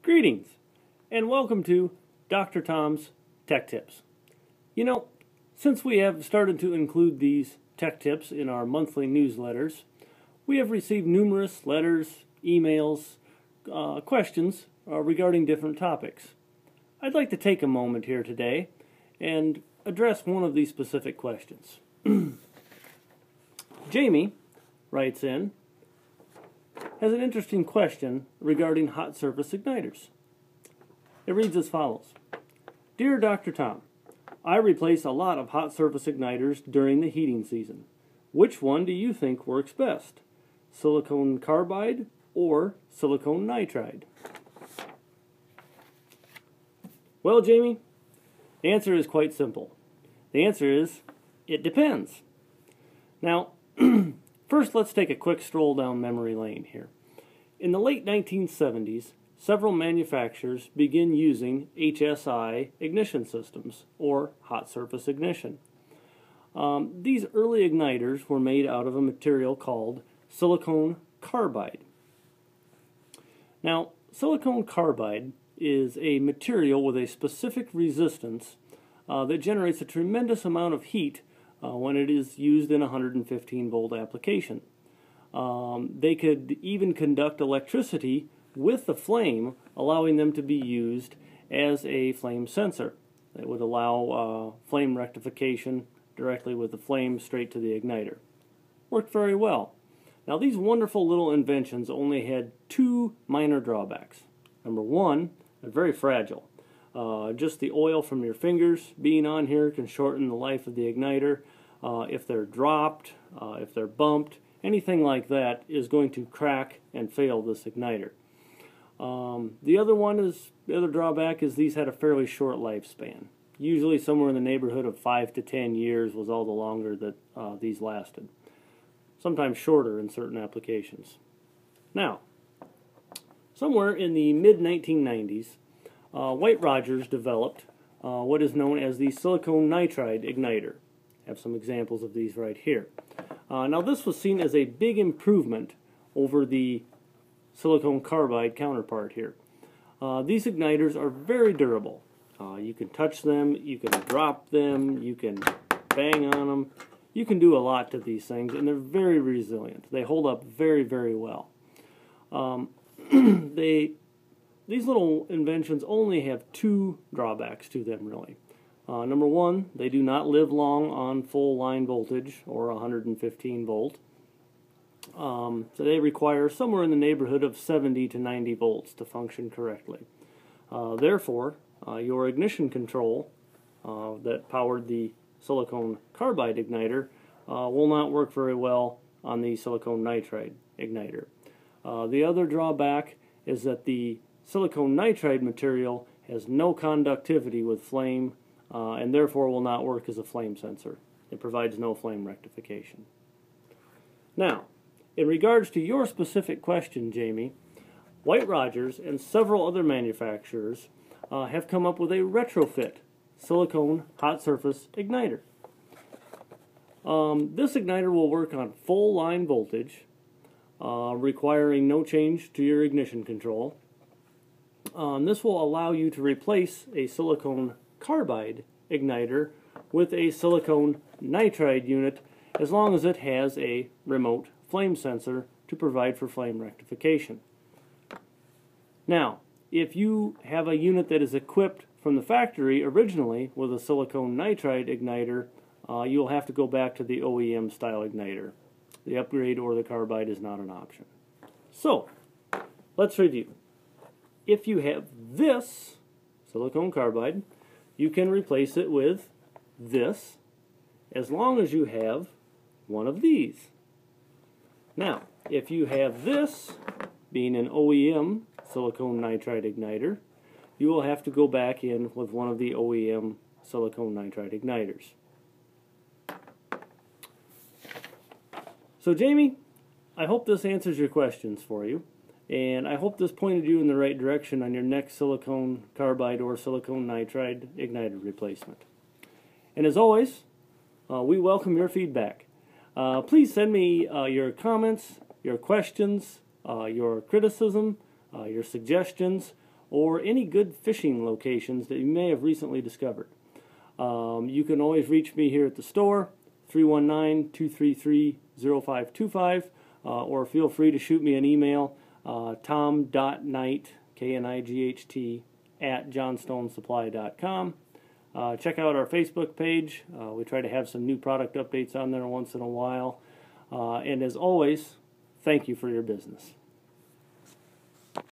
Greetings, and welcome to Dr. Tom's Tech Tips. You know, since we have started to include these tech tips in our monthly newsletters, we have received numerous letters, emails, questions regarding different topics. I'd like to take a moment here today and address one of these specific questions. Jamie writes in, has an interesting question regarding hot surface igniters. It reads as follows. Dear Dr. Tom, I replace a lot of hot surface igniters during the heating season. Which one do you think works best? Silicone carbide or silicone nitride? Well, Jamie, the answer is quite simple. The answer is, it depends. Now, first, let's take a quick stroll down memory lane here. In the late 1970s, several manufacturers began using HSI ignition systems, or hot surface ignition. These early igniters were made out of a material called silicone carbide. Now, silicone carbide is a material with a specific resistance that generates a tremendous amount of heat when it is used in a 115 volt application. They could even conduct electricity with the flame, allowing them to be used as a flame sensor. It would allow flame rectification directly with the flame straight to the igniter. Worked very well. Now, these wonderful little inventions only had two minor drawbacks. Number one, they're very fragile. Just the oil from your fingers being on here can shorten the life of the igniter. If they're dropped, if they're bumped, anything like that is going to crack and fail this igniter. The other drawback is these had a fairly short lifespan. Usually somewhere in the neighborhood of 5 to 10 years was all the longer that these lasted. Sometimes shorter in certain applications. Now, somewhere in the mid-1990s, White Rogers developed what is known as the silicone nitride igniter. I have some examples of these right here. Now, this was seen as a big improvement over the silicone carbide counterpart here. These igniters are very durable. You can touch them, you can drop them, you can bang on them. You can do a lot to these things, and they're very resilient. They hold up very, very well. These little inventions only have two drawbacks to them, really. Number one, they do not live long on full line voltage or 115 volt. So they require somewhere in the neighborhood of 70 to 90 volts to function correctly. Therefore, your ignition control that powered the silicone carbide igniter will not work very well on the silicone nitride igniter. The other drawback is that the silicone nitride material has no conductivity with flame and therefore will not work as a flame sensor. It provides no flame rectification. Now, in regards to your specific question, Jamie, White Rogers and several other manufacturers have come up with a retrofit silicone hot surface igniter. This igniter will work on full line voltage, requiring no change to your ignition control. This will allow you to replace a silicone carbide igniter with a silicone nitride unit as long as it has a remote flame sensor to provide for flame rectification. Now, if you have a unit that is equipped from the factory originally with a silicone nitride igniter, you'll have to go back to the OEM style igniter. The upgrade or the carbide is not an option. So, let's review. If you have this silicone carbide, you can replace it with this as long as you have one of these. Now, if you have this being an OEM silicone nitride igniter, you will have to go back in with one of the OEM silicone nitride igniters. So, Jamie, I hope this answers your questions for you. And I hope this pointed you in the right direction on your next silicone carbide or silicone nitride igniter replacement. And as always, we welcome your feedback. Please send me your comments, your questions, your criticism, your suggestions, or any good fishing locations that you may have recently discovered. You can always reach me here at the store, 319-233-0525, or feel free to shoot me an email, tom.knight, K-N-I-G-H-T, at johnstonesupply.com. Check out our Facebook page. We try to have some new product updates on there once in a while. And as always, thank you for your business.